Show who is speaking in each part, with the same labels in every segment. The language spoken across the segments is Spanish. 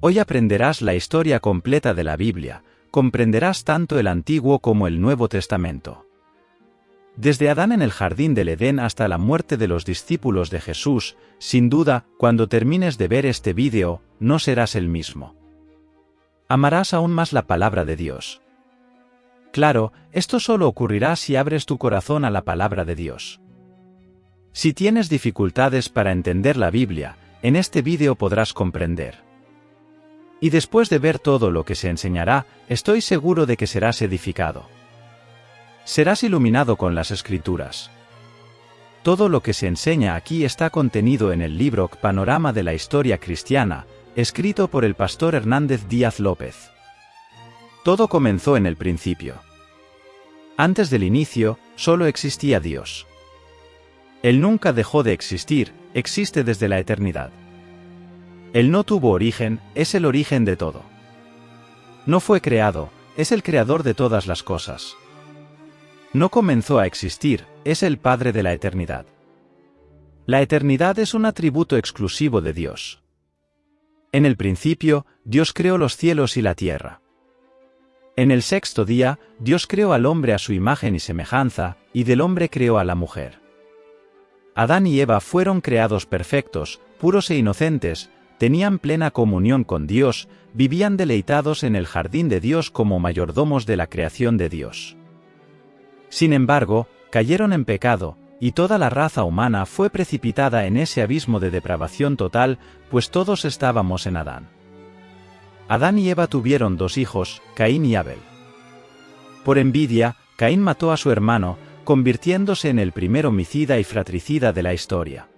Speaker 1: Hoy aprenderás la historia completa de la Biblia, comprenderás tanto el Antiguo como el Nuevo Testamento. Desde Adán en el jardín del Edén hasta la muerte de los discípulos de Jesús, sin duda, cuando termines de ver este vídeo, no serás el mismo. Amarás aún más la palabra de Dios. Claro, esto solo ocurrirá si abres tu corazón a la palabra de Dios. Si tienes dificultades para entender la Biblia, en este vídeo podrás comprender. Y después de ver todo lo que se enseñará, estoy seguro de que serás edificado. Serás iluminado con las Escrituras. Todo lo que se enseña aquí está contenido en el libro Panorama de la Historia Cristiana, escrito por el pastor Hernández Díaz López. Todo comenzó en el principio. Antes del inicio, solo existía Dios. Él nunca dejó de existir, existe desde la eternidad. Él no tuvo origen, es el origen de todo. No fue creado, es el creador de todas las cosas. No comenzó a existir, es el Padre de la eternidad. La eternidad es un atributo exclusivo de Dios. En el principio, Dios creó los cielos y la tierra. En el sexto día, Dios creó al hombre a su imagen y semejanza, y del hombre creó a la mujer. Adán y Eva fueron creados perfectos, puros e inocentes, tenían plena comunión con Dios, vivían deleitados en el jardín de Dios como mayordomos de la creación de Dios. Sin embargo, cayeron en pecado, y toda la raza humana fue precipitada en ese abismo de depravación total, pues todos estábamos en Adán. Adán y Eva tuvieron dos hijos, Caín y Abel. Por envidia, Caín mató a su hermano, convirtiéndose en el primer homicida y fratricida de la historia.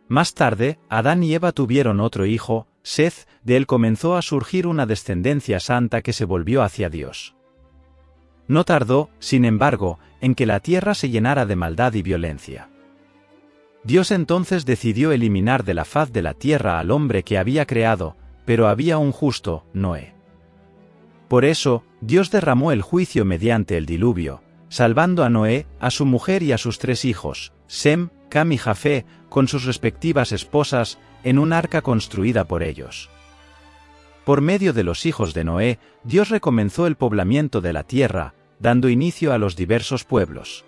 Speaker 1: Más tarde, Adán y Eva tuvieron otro hijo, Seth, de él comenzó a surgir una descendencia santa que se volvió hacia Dios. No tardó, sin embargo, en que la tierra se llenara de maldad y violencia. Dios entonces decidió eliminar de la faz de la tierra al hombre que había creado, pero había un justo, Noé. Por eso, Dios derramó el juicio mediante el diluvio, salvando a Noé, a su mujer y a sus tres hijos, Sem, Cam y Jafé, con sus respectivas esposas, en un arca construida por ellos. Por medio de los hijos de Noé, Dios recomenzó el poblamiento de la tierra, dando inicio a los diversos pueblos.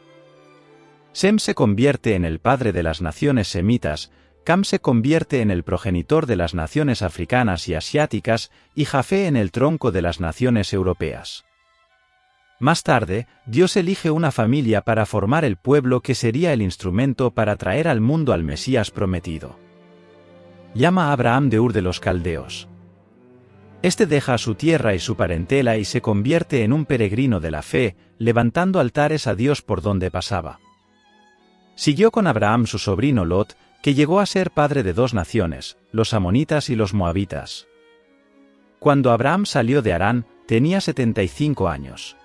Speaker 1: Sem se convierte en el padre de las naciones semitas, Cam se convierte en el progenitor de las naciones africanas y asiáticas, y Jafé en el tronco de las naciones europeas. Más tarde, Dios elige una familia para formar el pueblo que sería el instrumento para traer al mundo al Mesías prometido. Llama a Abraham de Ur de los Caldeos. Este deja su tierra y su parentela y se convierte en un peregrino de la fe, levantando altares a Dios por donde pasaba. Siguió con Abraham su sobrino Lot, que llegó a ser padre de dos naciones, los amonitas y los moabitas. Cuando Abraham salió de Harán, tenía 75 años.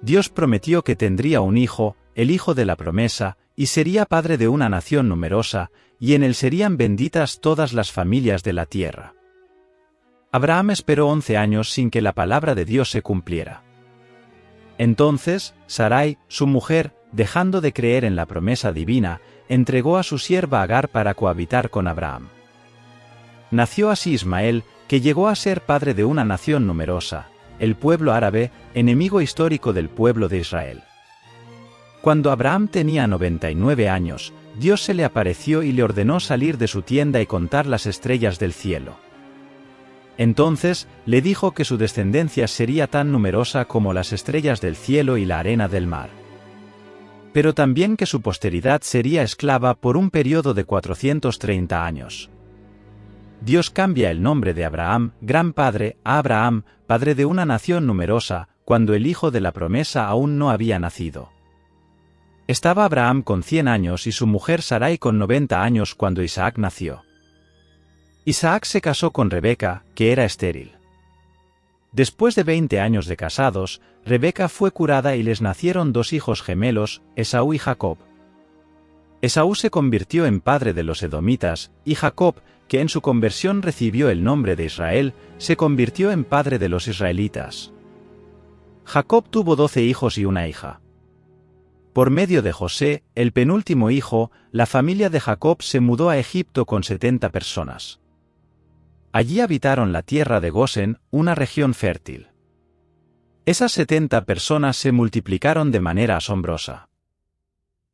Speaker 1: Dios prometió que tendría un hijo, el hijo de la promesa, y sería padre de una nación numerosa, y en él serían benditas todas las familias de la tierra. Abraham esperó 11 años sin que la palabra de Dios se cumpliera. Entonces, Sarai, su mujer, dejando de creer en la promesa divina, entregó a su sierva Agar para cohabitar con Abraham. Nació así Ismael, que llegó a ser padre de una nación numerosa, el pueblo árabe, enemigo histórico del pueblo de Israel. Cuando Abraham tenía 99 años, Dios se le apareció y le ordenó salir de su tienda y contar las estrellas del cielo. Entonces, le dijo que su descendencia sería tan numerosa como las estrellas del cielo y la arena del mar. Pero también que su posteridad sería esclava por un periodo de 430 años. Dios cambia el nombre de Abraham, gran padre, a Abraham, padre de una nación numerosa, cuando el hijo de la promesa aún no había nacido. Estaba Abraham con 100 años y su mujer Sarai con 90 años cuando Isaac nació. Isaac se casó con Rebeca, que era estéril. Después de 20 años de casados, Rebeca fue curada y les nacieron dos hijos gemelos, Esaú y Jacob. Esaú se convirtió en padre de los edomitas, y Jacob, que en su conversión recibió el nombre de Israel, se convirtió en padre de los israelitas. Jacob tuvo 12 hijos y una hija. Por medio de José, el penúltimo hijo, la familia de Jacob se mudó a Egipto con 70 personas. Allí habitaron la tierra de Gosen, una región fértil. Esas 70 personas se multiplicaron de manera asombrosa.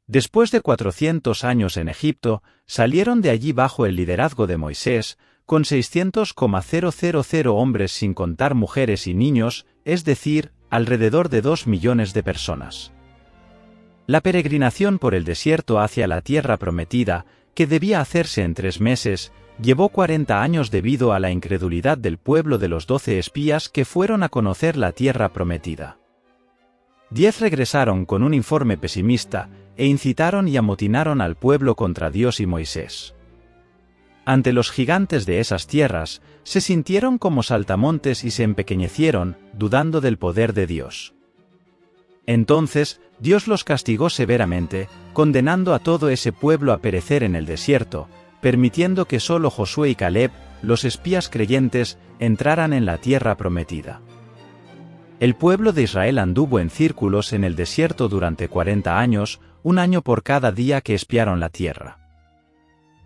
Speaker 1: Después de 400 años en Egipto, salieron de allí bajo el liderazgo de Moisés, con 600,000 hombres sin contar mujeres y niños, es decir, alrededor de 2 millones de personas. La peregrinación por el desierto hacia la tierra prometida, que debía hacerse en 3 meses, llevó 40 años debido a la incredulidad del pueblo de los 12 espías que fueron a conocer la tierra prometida. 10 regresaron con un informe pesimista e incitaron y amotinaron al pueblo contra Dios y Moisés. Ante los gigantes de esas tierras, se sintieron como saltamontes y se empequeñecieron, dudando del poder de Dios. Entonces, Dios los castigó severamente, condenando a todo ese pueblo a perecer en el desierto, permitiendo que solo Josué y Caleb, los espías creyentes, entraran en la tierra prometida. El pueblo de Israel anduvo en círculos en el desierto durante 40 años, un año por cada día que espiaron la tierra.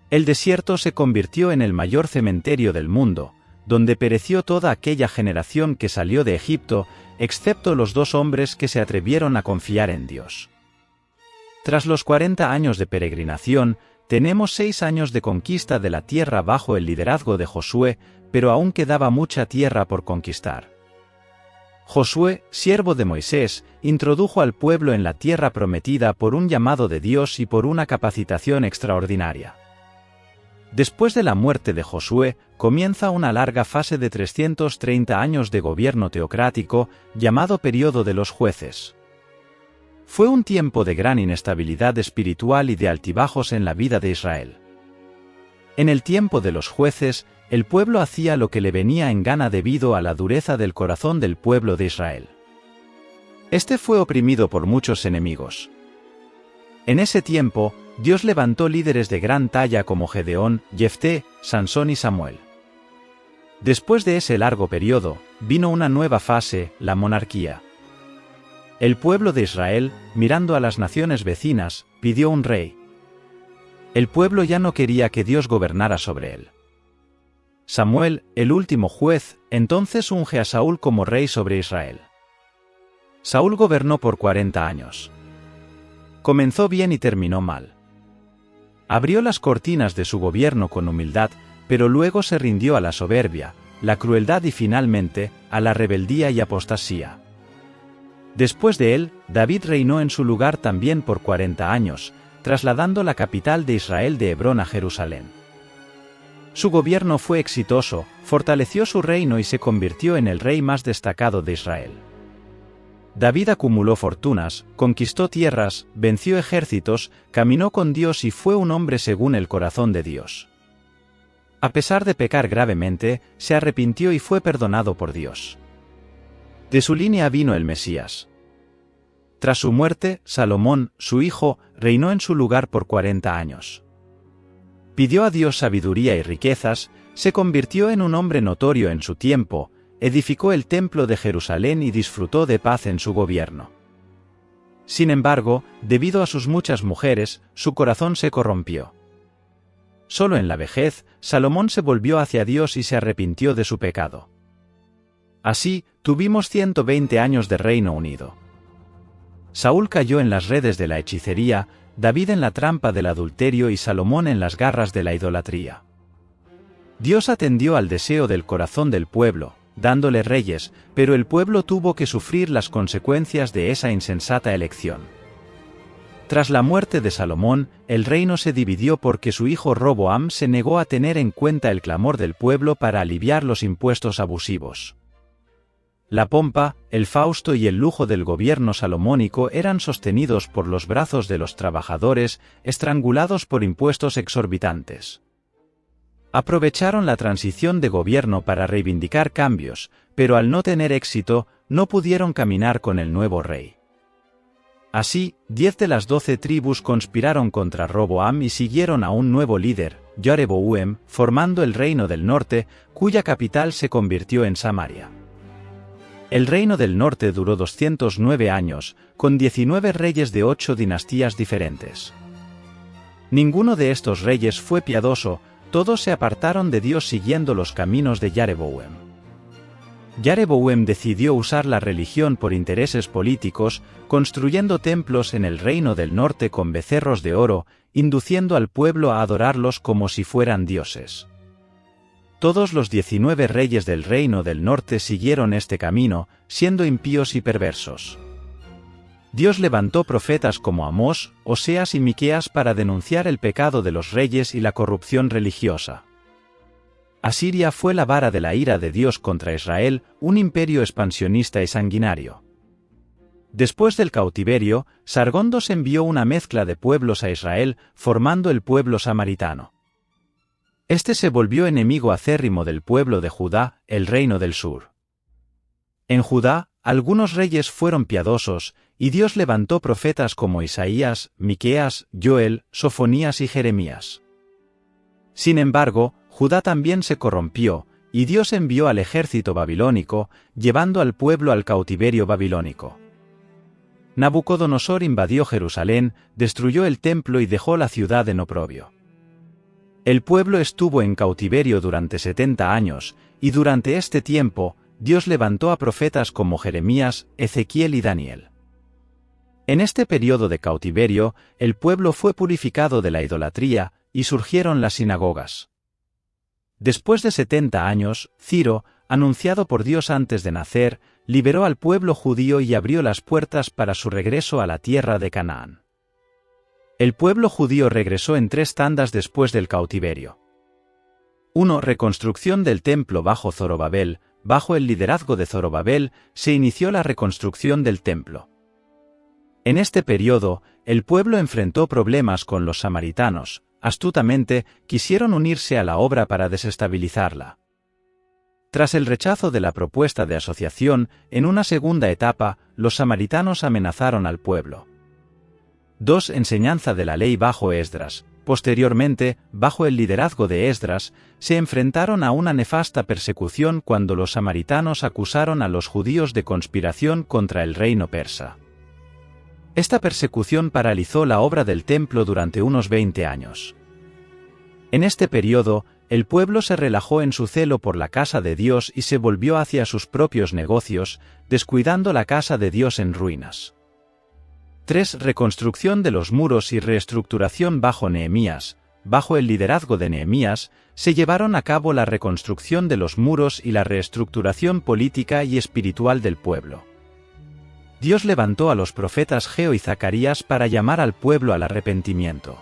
Speaker 1: El desierto se convirtió en el mayor cementerio del mundo, donde pereció toda aquella generación que salió de Egipto, excepto los 2 hombres que se atrevieron a confiar en Dios. Tras los 40 años de peregrinación, tenemos 6 años de conquista de la tierra bajo el liderazgo de Josué, pero aún quedaba mucha tierra por conquistar. Josué, siervo de Moisés, introdujo al pueblo en la tierra prometida por un llamado de Dios y por una capacitación extraordinaria. Después de la muerte de Josué, comienza una larga fase de 330 años de gobierno teocrático, llamado Período de los Jueces. Fue un tiempo de gran inestabilidad espiritual y de altibajos en la vida de Israel. En el tiempo de los jueces, el pueblo hacía lo que le venía en gana debido a la dureza del corazón del pueblo de Israel. Este fue oprimido por muchos enemigos. En ese tiempo, Dios levantó líderes de gran talla como Gedeón, Jefté, Sansón y Samuel. Después de ese largo periodo, vino una nueva fase, la monarquía. El pueblo de Israel, mirando a las naciones vecinas, pidió un rey. El pueblo ya no quería que Dios gobernara sobre él. Samuel, el último juez, entonces unge a Saúl como rey sobre Israel. Saúl gobernó por 40 años. Comenzó bien y terminó mal. Abrió las cortinas de su gobierno con humildad, pero luego se rindió a la soberbia, la crueldad y finalmente, a la rebeldía y apostasía. Después de él, David reinó en su lugar también por 40 años, trasladando la capital de Israel de Hebrón a Jerusalén. Su gobierno fue exitoso, fortaleció su reino y se convirtió en el rey más destacado de Israel. David acumuló fortunas, conquistó tierras, venció ejércitos, caminó con Dios y fue un hombre según el corazón de Dios. A pesar de pecar gravemente, se arrepintió y fue perdonado por Dios. De su línea vino el Mesías. Tras su muerte, Salomón, su hijo, reinó en su lugar por 40 años. Pidió a Dios sabiduría y riquezas, se convirtió en un hombre notorio en su tiempo, edificó el templo de Jerusalén y disfrutó de paz en su gobierno. Sin embargo, debido a sus muchas mujeres, su corazón se corrompió. Solo en la vejez, Salomón se volvió hacia Dios y se arrepintió de su pecado. Así, tuvimos 120 años de Reino Unido. Saúl cayó en las redes de la hechicería, David en la trampa del adulterio y Salomón en las garras de la idolatría. Dios atendió al deseo del corazón del pueblo, dándole reyes, pero el pueblo tuvo que sufrir las consecuencias de esa insensata elección. Tras la muerte de Salomón, el reino se dividió porque su hijo Roboam se negó a tener en cuenta el clamor del pueblo para aliviar los impuestos abusivos. La pompa, el fausto y el lujo del gobierno salomónico eran sostenidos por los brazos de los trabajadores, estrangulados por impuestos exorbitantes. Aprovecharon la transición de gobierno para reivindicar cambios, pero al no tener éxito, no pudieron caminar con el nuevo rey. Así, 10 de las 12 tribus conspiraron contra Roboam y siguieron a un nuevo líder, Jeroboam, formando el reino del norte, cuya capital se convirtió en Samaria. El reino del norte duró 209 años, con 19 reyes de 8 dinastías diferentes. Ninguno de estos reyes fue piadoso, todos se apartaron de Dios siguiendo los caminos de Jeroboam. Jeroboam decidió usar la religión por intereses políticos, construyendo templos en el reino del norte con becerros de oro, induciendo al pueblo a adorarlos como si fueran dioses. Todos los 19 reyes del reino del norte siguieron este camino, siendo impíos y perversos. Dios levantó profetas como Amós, Oseas y Miqueas para denunciar el pecado de los reyes y la corrupción religiosa. Asiria fue la vara de la ira de Dios contra Israel, un imperio expansionista y sanguinario. Después del cautiverio, Sargón II envió una mezcla de pueblos a Israel, formando el pueblo samaritano. Este se volvió enemigo acérrimo del pueblo de Judá, el reino del sur. En Judá, algunos reyes fueron piadosos, y Dios levantó profetas como Isaías, Miqueas, Joel, Sofonías y Jeremías. Sin embargo, Judá también se corrompió, y Dios envió al ejército babilónico, llevando al pueblo al cautiverio babilónico. Nabucodonosor invadió Jerusalén, destruyó el templo y dejó la ciudad en oprobio. El pueblo estuvo en cautiverio durante 70 años, y durante este tiempo, Dios levantó a profetas como Jeremías, Ezequiel y Daniel. En este periodo de cautiverio, el pueblo fue purificado de la idolatría, y surgieron las sinagogas. Después de 70 años, Ciro, anunciado por Dios antes de nacer, liberó al pueblo judío y abrió las puertas para su regreso a la tierra de Canaán. El pueblo judío regresó en 3 tandas después del cautiverio. 1. Reconstrucción del templo bajo Zorobabel. Bajo el liderazgo de Zorobabel, se inició la reconstrucción del templo. En este periodo, el pueblo enfrentó problemas con los samaritanos. Astutamente, quisieron unirse a la obra para desestabilizarla. Tras el rechazo de la propuesta de asociación, en una segunda etapa, los samaritanos amenazaron al pueblo. 2. Enseñanza de la ley bajo Esdras. Posteriormente, bajo el liderazgo de Esdras, se enfrentaron a una nefasta persecución cuando los samaritanos acusaron a los judíos de conspiración contra el reino persa. Esta persecución paralizó la obra del templo durante unos 20 años. En este periodo, el pueblo se relajó en su celo por la casa de Dios y se volvió hacia sus propios negocios, descuidando la casa de Dios en ruinas. 3. Reconstrucción de los muros y reestructuración bajo Nehemías. Bajo el liderazgo de Nehemías, se llevaron a cabo la reconstrucción de los muros y la reestructuración política y espiritual del pueblo. Dios levantó a los profetas Geo y Zacarías para llamar al pueblo al arrepentimiento.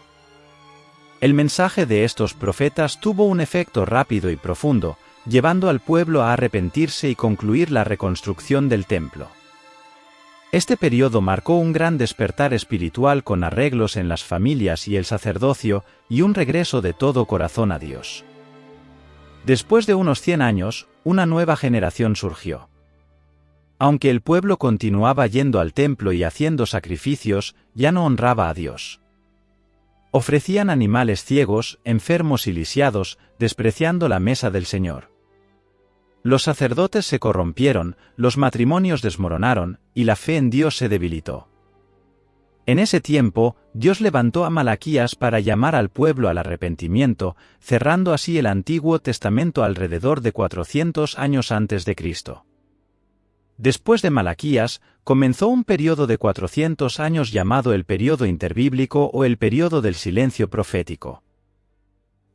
Speaker 1: El mensaje de estos profetas tuvo un efecto rápido y profundo, llevando al pueblo a arrepentirse y concluir la reconstrucción del templo. Este periodo marcó un gran despertar espiritual con arreglos en las familias y el sacerdocio y un regreso de todo corazón a Dios. Después de unos 100 años, una nueva generación surgió. Aunque el pueblo continuaba yendo al templo y haciendo sacrificios, ya no honraba a Dios. Ofrecían animales ciegos, enfermos y lisiados, despreciando la mesa del Señor. Los sacerdotes se corrompieron, los matrimonios desmoronaron, y la fe en Dios se debilitó. En ese tiempo, Dios levantó a Malaquías para llamar al pueblo al arrepentimiento, cerrando así el Antiguo Testamento alrededor de 400 años antes de Cristo. Después de Malaquías, comenzó un periodo de 400 años llamado el período interbíblico o el período del silencio profético.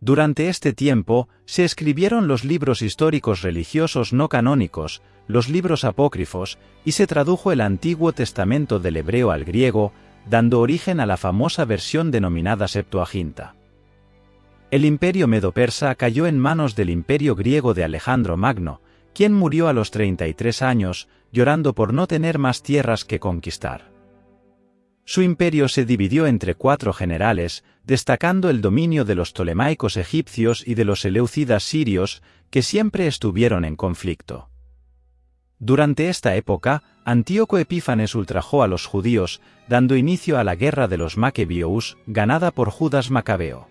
Speaker 1: Durante este tiempo, se escribieron los libros históricos religiosos no canónicos, los libros apócrifos, y se tradujo el Antiguo Testamento del hebreo al griego, dando origen a la famosa versión denominada Septuaginta. El imperio medo-persa cayó en manos del imperio griego de Alejandro Magno, quien murió a los 33 años, llorando por no tener más tierras que conquistar. Su imperio se dividió entre 4 generales, destacando el dominio de los ptolemaicos egipcios y de los seleucidas sirios, que siempre estuvieron en conflicto. Durante esta época, Antíoco Epífanes ultrajó a los judíos, dando inicio a la guerra de los Maquebios, ganada por Judas Macabeo.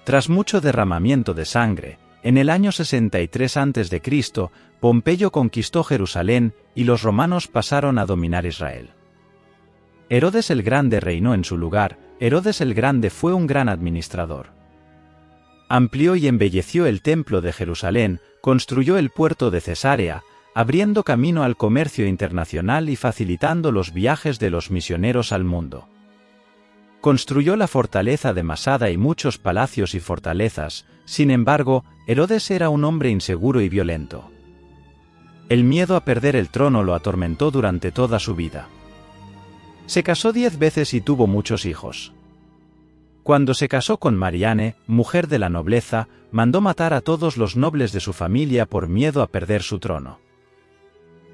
Speaker 1: Tras mucho derramamiento de sangre, en el año 63 a.C., Pompeyo conquistó Jerusalén y los romanos pasaron a dominar Israel. Herodes el Grande reinó en su lugar. Herodes el Grande fue un gran administrador. Amplió y embelleció el templo de Jerusalén, construyó el puerto de Cesarea, abriendo camino al comercio internacional y facilitando los viajes de los misioneros al mundo. Construyó la fortaleza de Masada y muchos palacios y fortalezas. Sin embargo, Herodes era un hombre inseguro y violento. El miedo a perder el trono lo atormentó durante toda su vida. Se casó 10 veces y tuvo muchos hijos. Cuando se casó con Mariane, mujer de la nobleza, mandó matar a todos los nobles de su familia por miedo a perder su trono.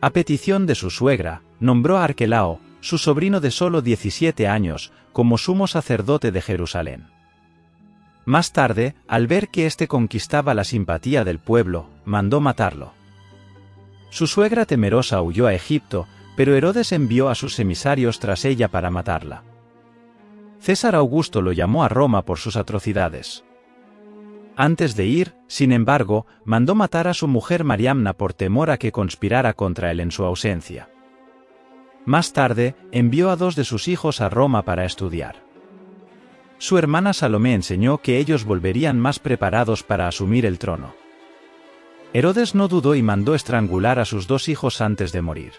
Speaker 1: A petición de su suegra, nombró a Arquelao, su sobrino de solo 17 años, como sumo sacerdote de Jerusalén. Más tarde, al ver que éste conquistaba la simpatía del pueblo, mandó matarlo. Su suegra temerosa huyó a Egipto, pero Herodes envió a sus emisarios tras ella para matarla. César Augusto lo llamó a Roma por sus atrocidades. Antes de ir, sin embargo, mandó matar a su mujer Mariamna por temor a que conspirara contra él en su ausencia. Más tarde, envió a 2 de sus hijos a Roma para estudiar. Su hermana Salomé enseñó que ellos volverían más preparados para asumir el trono. Herodes no dudó y mandó estrangular a sus 2 hijos antes de morir.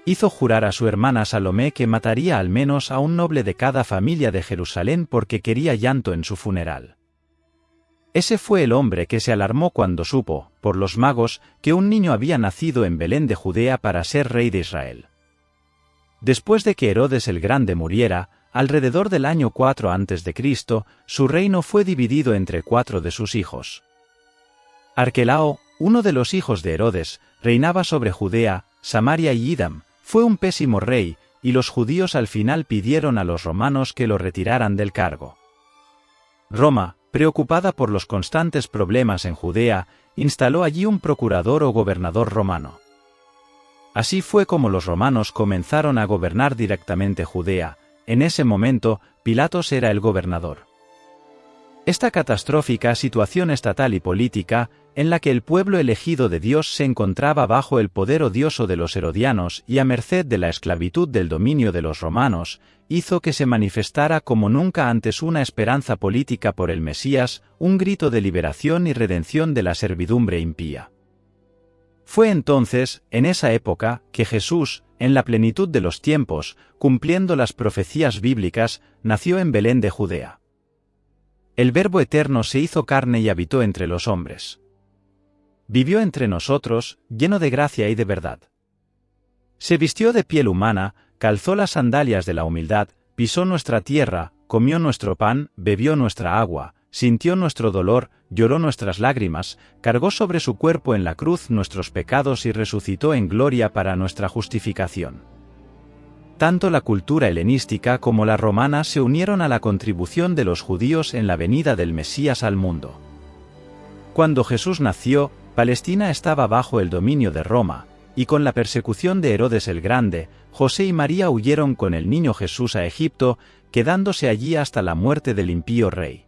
Speaker 1: Hizo jurar a su hermana Salomé que mataría al menos a un noble de cada familia de Jerusalén porque quería llanto en su funeral. Ese fue el hombre que se alarmó cuando supo, por los magos, que un niño había nacido en Belén de Judea para ser rey de Israel. Después de que Herodes el Grande muriera, alrededor del año 4 a.C., su reino fue dividido entre 4 de sus hijos. Arquelao, uno de los hijos de Herodes, reinaba sobre Judea, Samaria y Idam. Fue un pésimo rey, y los judíos al final pidieron a los romanos que lo retiraran del cargo. Roma, preocupada por los constantes problemas en Judea, instaló allí un procurador o gobernador romano. Así fue como los romanos comenzaron a gobernar directamente Judea. En ese momento, Pilatos era el gobernador. Esta catastrófica situación estatal y política, en la que el pueblo elegido de Dios se encontraba bajo el poder odioso de los herodianos y a merced de la esclavitud del dominio de los romanos, hizo que se manifestara como nunca antes una esperanza política por el Mesías, un grito de liberación y redención de la servidumbre impía. Fue entonces, en esa época, que Jesús, en la plenitud de los tiempos, cumpliendo las profecías bíblicas, nació en Belén de Judea. El Verbo eterno se hizo carne y habitó entre los hombres. Vivió entre nosotros, lleno de gracia y de verdad. Se vistió de piel humana, calzó las sandalias de la humildad, pisó nuestra tierra, comió nuestro pan, bebió nuestra agua, sintió nuestro dolor, lloró nuestras lágrimas, cargó sobre su cuerpo en la cruz nuestros pecados y resucitó en gloria para nuestra justificación. Tanto la cultura helenística como la romana se unieron a la contribución de los judíos en la venida del Mesías al mundo. Cuando Jesús nació, Palestina estaba bajo el dominio de Roma, y con la persecución de Herodes el Grande, José y María huyeron con el niño Jesús a Egipto, quedándose allí hasta la muerte del impío rey.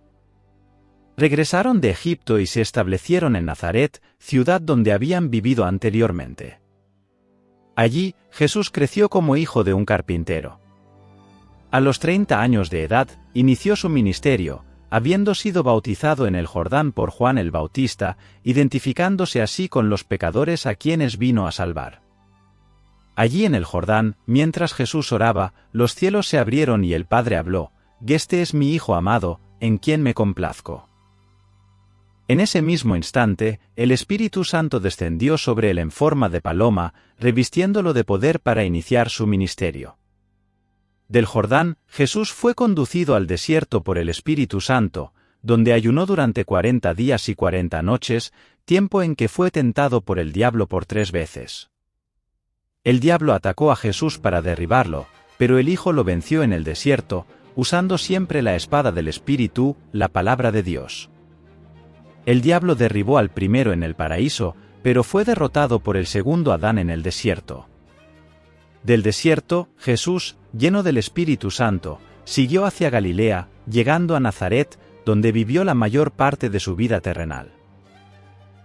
Speaker 1: Regresaron de Egipto y se establecieron en Nazaret, ciudad donde habían vivido anteriormente. Allí, Jesús creció como hijo de un carpintero. A los 30 años de edad, inició su ministerio, habiendo sido bautizado en el Jordán por Juan el Bautista, identificándose así con los pecadores a quienes vino a salvar. Allí en el Jordán, mientras Jesús oraba, los cielos se abrieron y el Padre habló: «Este es mi Hijo amado, en quien me complazco». En ese mismo instante, el Espíritu Santo descendió sobre él en forma de paloma, revistiéndolo de poder para iniciar su ministerio. Del Jordán, Jesús fue conducido al desierto por el Espíritu Santo, donde ayunó durante 40 días y 40 noches, tiempo en que fue tentado por el diablo por 3 veces. El diablo atacó a Jesús para derribarlo, pero el Hijo lo venció en el desierto, usando siempre la espada del Espíritu, la palabra de Dios. El diablo derribó al primero en el paraíso, pero fue derrotado por el segundo Adán en el desierto. Del desierto, Jesús, lleno del Espíritu Santo, siguió hacia Galilea, llegando a Nazaret, donde vivió la mayor parte de su vida terrenal.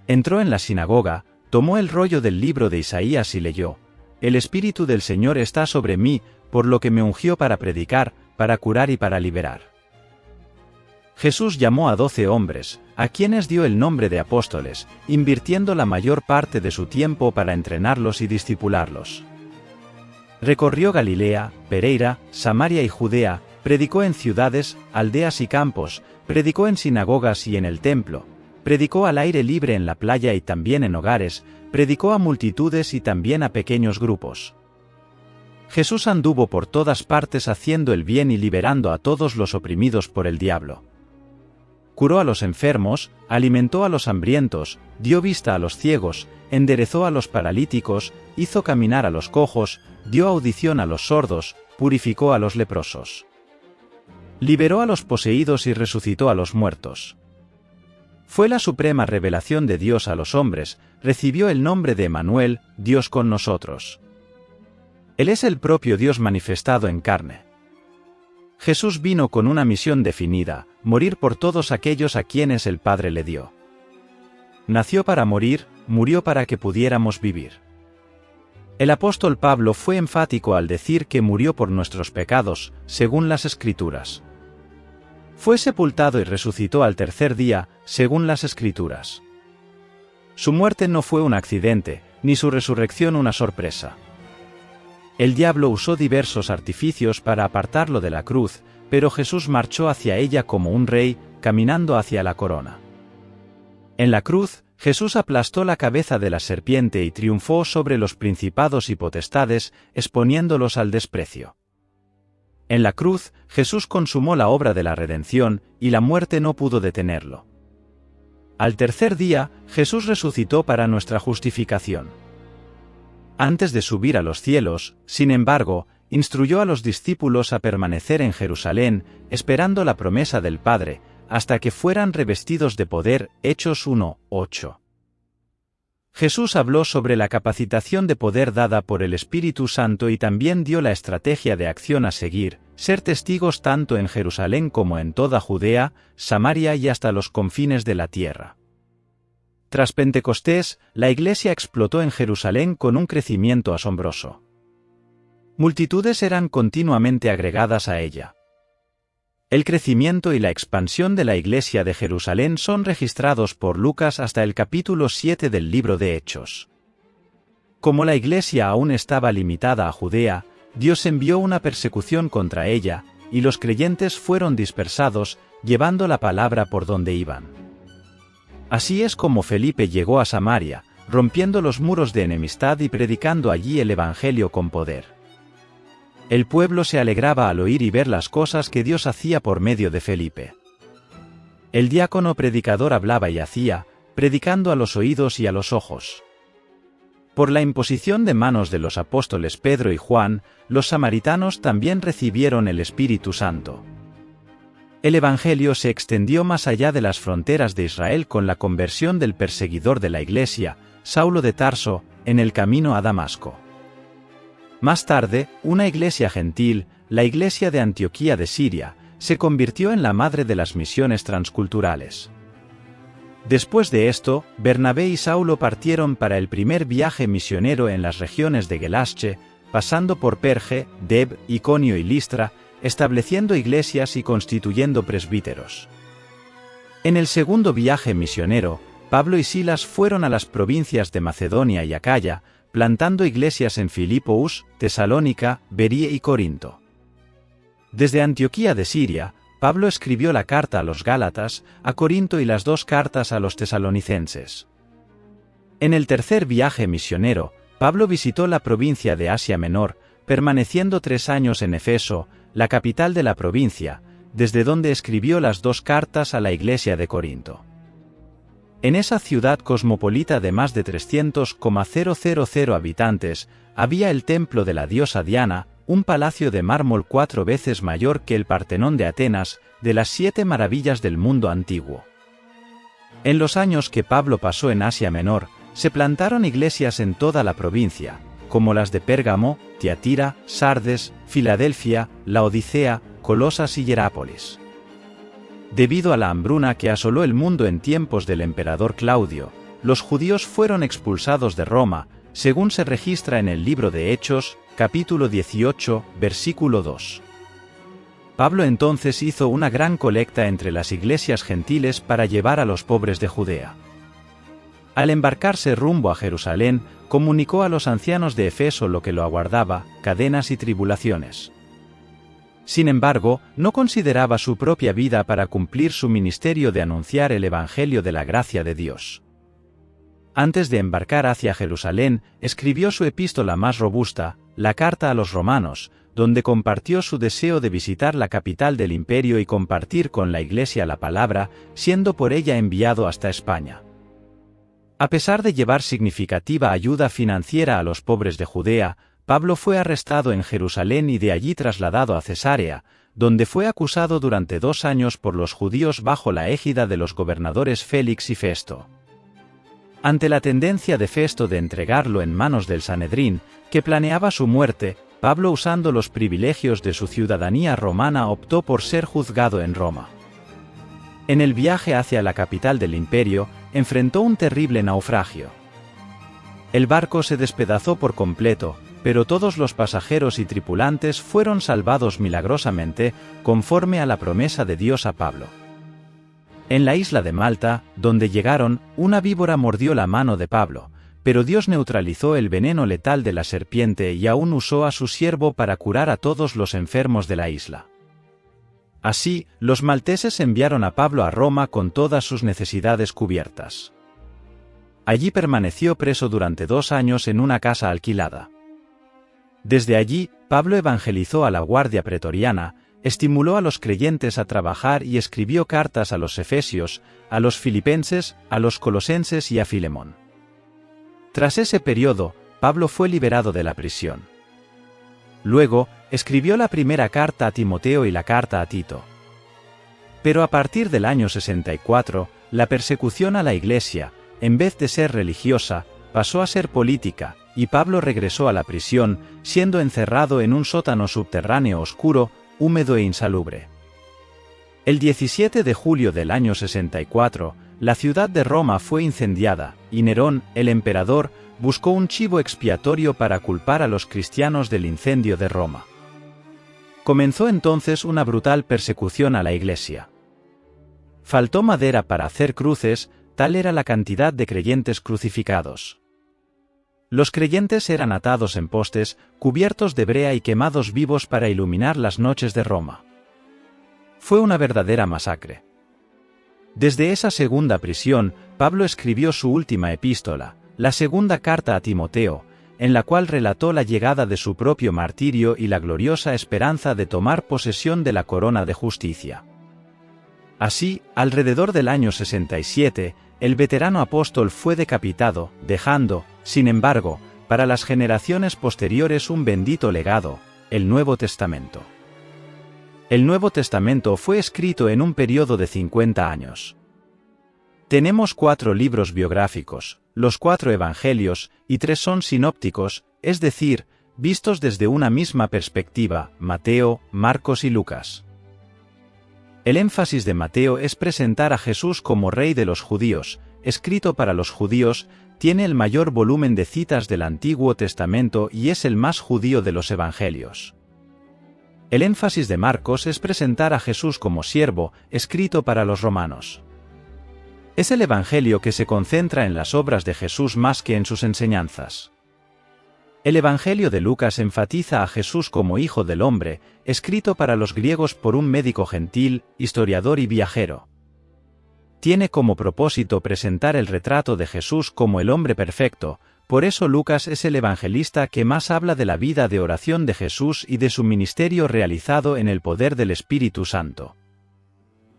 Speaker 1: Entró en la sinagoga, tomó el rollo del libro de Isaías y leyó: «El Espíritu del Señor está sobre mí, por lo que me ungió para predicar, para curar y para liberar». Jesús llamó a 12 hombres, a quienes dio el nombre de apóstoles, invirtiendo la mayor parte de su tiempo para entrenarlos y discipularlos. Recorrió Galilea, Pereira, Samaria y Judea, predicó en ciudades, aldeas y campos, predicó en sinagogas y en el templo, predicó al aire libre en la playa y también en hogares, predicó a multitudes y también a pequeños grupos. Jesús anduvo por todas partes haciendo el bien y liberando a todos los oprimidos por el diablo. Curó a los enfermos, alimentó a los hambrientos, dio vista a los ciegos, enderezó a los paralíticos, hizo caminar a los cojos, dio audición a los sordos, purificó a los leprosos. Liberó a los poseídos y resucitó a los muertos. Fue la suprema revelación de Dios a los hombres, recibió el nombre de Emmanuel, Dios con nosotros. Él es el propio Dios manifestado en carne. Jesús vino con una misión definida, morir por todos aquellos a quienes el Padre le dio. Nació para morir, murió para que pudiéramos vivir. El apóstol Pablo fue enfático al decir que murió por nuestros pecados, según las Escrituras. Fue sepultado y resucitó al tercer día, según las Escrituras. Su muerte no fue un accidente, ni su resurrección una sorpresa. El diablo usó diversos artificios para apartarlo de la cruz, pero Jesús marchó hacia ella como un rey, caminando hacia la corona. En la cruz, Jesús aplastó la cabeza de la serpiente y triunfó sobre los principados y potestades, exponiéndolos al desprecio. En la cruz, Jesús consumó la obra de la redención, y la muerte no pudo detenerlo. Al tercer día, Jesús resucitó para nuestra justificación. Antes de subir a los cielos, sin embargo, instruyó a los discípulos a permanecer en Jerusalén, esperando la promesa del Padre, hasta que fueran revestidos de poder. Hechos 1:8. Jesús habló sobre la capacitación de poder dada por el Espíritu Santo y también dio la estrategia de acción a seguir: ser testigos tanto en Jerusalén como en toda Judea, Samaria y hasta los confines de la tierra. Tras Pentecostés, la Iglesia explotó en Jerusalén con un crecimiento asombroso. Multitudes eran continuamente agregadas a ella. El crecimiento y la expansión de la Iglesia de Jerusalén son registrados por Lucas hasta el capítulo 7 del libro de Hechos. Como la Iglesia aún estaba limitada a Judea, Dios envió una persecución contra ella, y los creyentes fueron dispersados, llevando la palabra por donde iban. Así es como Felipe llegó a Samaria, rompiendo los muros de enemistad y predicando allí el Evangelio con poder. El pueblo se alegraba al oír y ver las cosas que Dios hacía por medio de Felipe. El diácono predicador hablaba y hacía, predicando a los oídos y a los ojos. Por la imposición de manos de los apóstoles Pedro y Juan, los samaritanos también recibieron el Espíritu Santo. El Evangelio se extendió más allá de las fronteras de Israel con la conversión del perseguidor de la Iglesia, Saulo de Tarso, en el camino a Damasco. Más tarde, una iglesia gentil, la Iglesia de Antioquía de Siria, se convirtió en la madre de las misiones transculturales. Después de esto, Bernabé y Saulo partieron para el primer viaje misionero en las regiones de Gelasche, pasando por Perge, Deb, Iconio y Listra, estableciendo iglesias y constituyendo presbíteros. En el segundo viaje misionero, Pablo y Silas fueron a las provincias de Macedonia y Acaya, plantando iglesias en Filipos, Tesalónica, Berea y Corinto. Desde Antioquía de Siria, Pablo escribió la carta a los Gálatas, a Corinto y las 2 cartas a los tesalonicenses. En el tercer viaje misionero, Pablo visitó la provincia de Asia Menor, permaneciendo 3 años en Efeso, la capital de la provincia, desde donde escribió las 2 cartas a la iglesia de Corinto. En esa ciudad cosmopolita de más de 300,000 habitantes, había el templo de la diosa Diana, un palacio de mármol 4 veces mayor que el Partenón de Atenas, de las 7 maravillas del mundo antiguo. En los años que Pablo pasó en Asia Menor, se plantaron iglesias en toda la provincia, como las de Pérgamo, Tiatira, Sardes, Filadelfia, Laodicea, Colosas y Hierápolis. Debido a la hambruna que asoló el mundo en tiempos del emperador Claudio, los judíos fueron expulsados de Roma, según se registra en el libro de Hechos, capítulo 18, versículo 2. Pablo entonces hizo una gran colecta entre las iglesias gentiles para llevar a los pobres de Judea. Al embarcarse rumbo a Jerusalén, comunicó a los ancianos de Efeso lo que lo aguardaba, cadenas y tribulaciones. Sin embargo, no consideraba su propia vida para cumplir su ministerio de anunciar el Evangelio de la gracia de Dios. Antes de embarcar hacia Jerusalén, escribió su epístola más robusta, la Carta a los Romanos, donde compartió su deseo de visitar la capital del imperio y compartir con la Iglesia la palabra, siendo por ella enviado hasta España. A pesar de llevar significativa ayuda financiera a los pobres de Judea, Pablo fue arrestado en Jerusalén y de allí trasladado a Cesarea, donde fue acusado durante 2 años por los judíos bajo la égida de los gobernadores Félix y Festo. Ante la tendencia de Festo de entregarlo en manos del Sanedrín, que planeaba su muerte, Pablo, usando los privilegios de su ciudadanía romana, optó por ser juzgado en Roma. En el viaje hacia la capital del imperio, enfrentó un terrible naufragio. El barco se despedazó por completo, pero todos los pasajeros y tripulantes fueron salvados milagrosamente, conforme a la promesa de Dios a Pablo. En la isla de Malta, donde llegaron, una víbora mordió la mano de Pablo, pero Dios neutralizó el veneno letal de la serpiente y aún usó a su siervo para curar a todos los enfermos de la isla. Así, los malteses enviaron a Pablo a Roma con todas sus necesidades cubiertas. Allí permaneció preso durante 2 años en una casa alquilada. Desde allí, Pablo evangelizó a la guardia pretoriana, estimuló a los creyentes a trabajar y escribió cartas a los efesios, a los filipenses, a los colosenses y a Filemón. Tras ese periodo, Pablo fue liberado de la prisión. Luego, escribió la primera carta a Timoteo y la carta a Tito. Pero a partir del año 64, la persecución a la Iglesia, en vez de ser religiosa, pasó a ser política, y Pablo regresó a la prisión, siendo encerrado en un sótano subterráneo oscuro, húmedo e insalubre. El 17 de julio del año 64, la ciudad de Roma fue incendiada, y Nerón, el emperador, buscó un chivo expiatorio para culpar a los cristianos del incendio de Roma. Comenzó entonces una brutal persecución a la Iglesia. Faltó madera para hacer cruces, tal era la cantidad de creyentes crucificados. Los creyentes eran atados en postes, cubiertos de brea y quemados vivos para iluminar las noches de Roma. Fue una verdadera masacre. Desde esa segunda prisión, Pablo escribió su última epístola, la segunda carta a Timoteo, en la cual relató la llegada de su propio martirio y la gloriosa esperanza de tomar posesión de la corona de justicia. Así, alrededor del año 67, el veterano apóstol fue decapitado, dejando, sin embargo, para las generaciones posteriores un bendito legado, el Nuevo Testamento. El Nuevo Testamento fue escrito en un periodo de 50 años. Tenemos 4 libros biográficos, los 4 evangelios, y 3 son sinópticos, es decir, vistos desde una misma perspectiva, Mateo, Marcos y Lucas. El énfasis de Mateo es presentar a Jesús como Rey de los judíos, escrito para los judíos, tiene el mayor volumen de citas del Antiguo Testamento y es el más judío de los evangelios. El énfasis de Marcos es presentar a Jesús como siervo, escrito para los romanos. Es el evangelio que se concentra en las obras de Jesús más que en sus enseñanzas. El evangelio de Lucas enfatiza a Jesús como Hijo del Hombre, escrito para los griegos por un médico gentil, historiador y viajero. Tiene como propósito presentar el retrato de Jesús como el hombre perfecto, por eso Lucas es el evangelista que más habla de la vida de oración de Jesús y de su ministerio realizado en el poder del Espíritu Santo.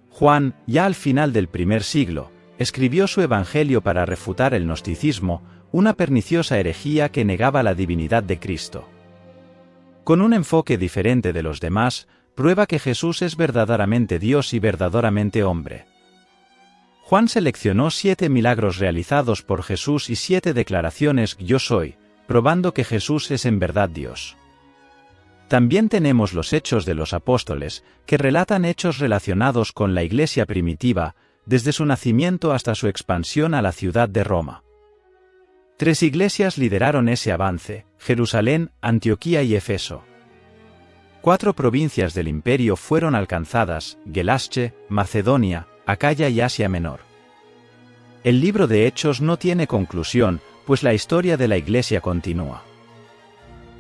Speaker 1: Juan, ya al final del primer siglo, escribió su evangelio para refutar el gnosticismo, una perniciosa herejía que negaba la divinidad de Cristo. Con un enfoque diferente de los demás, prueba que Jesús es verdaderamente Dios y verdaderamente hombre. Juan seleccionó 7 milagros realizados por Jesús y 7 declaraciones «Yo soy», probando que Jesús es en verdad Dios. También tenemos los Hechos de los Apóstoles, que relatan hechos relacionados con la Iglesia primitiva, desde su nacimiento hasta su expansión a la ciudad de Roma. 3 iglesias lideraron ese avance: Jerusalén, Antioquía y Efeso. 4 provincias del imperio fueron alcanzadas: Gelasche, Macedonia, Acaya y Asia Menor. El libro de Hechos no tiene conclusión, pues la historia de la Iglesia continúa.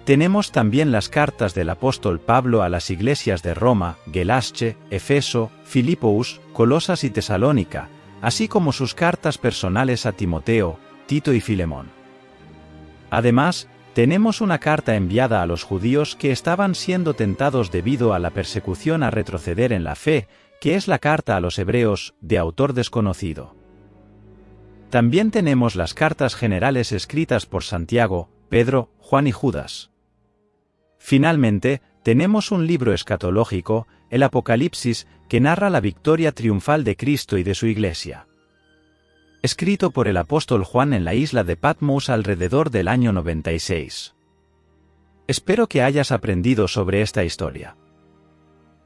Speaker 1: Tenemos también las cartas del apóstol Pablo a las iglesias de Roma, Gelasche, Efeso, Filipos, Colosas y Tesalónica, así como sus cartas personales a Timoteo, Tito y Filemón. Además, tenemos una carta enviada a los judíos que estaban siendo tentados debido a la persecución a retroceder en la fe, que es la carta a los hebreos, de autor desconocido. También tenemos las cartas generales escritas por Santiago, Pedro, Juan y Judas. Finalmente, tenemos un libro escatológico, el Apocalipsis, que narra la victoria triunfal de Cristo y de su Iglesia. Escrito por el apóstol Juan en la isla de Patmos alrededor del año 96. Espero que hayas aprendido sobre esta historia.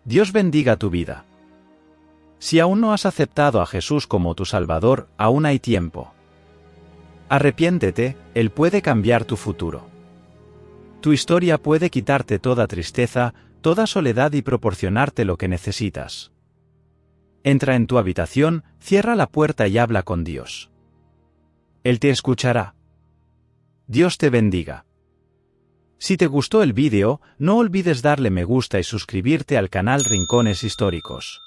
Speaker 1: Dios bendiga tu vida. Si aún no has aceptado a Jesús como tu Salvador, aún hay tiempo. Arrepiéntete, Él puede cambiar tu futuro. Tu historia puede quitarte toda tristeza, toda soledad y proporcionarte lo que necesitas. Entra en tu habitación, cierra la puerta y habla con Dios. Él te escuchará. Dios te bendiga. Si te gustó el vídeo, no olvides darle me gusta y suscribirte al canal Rincones Históricos.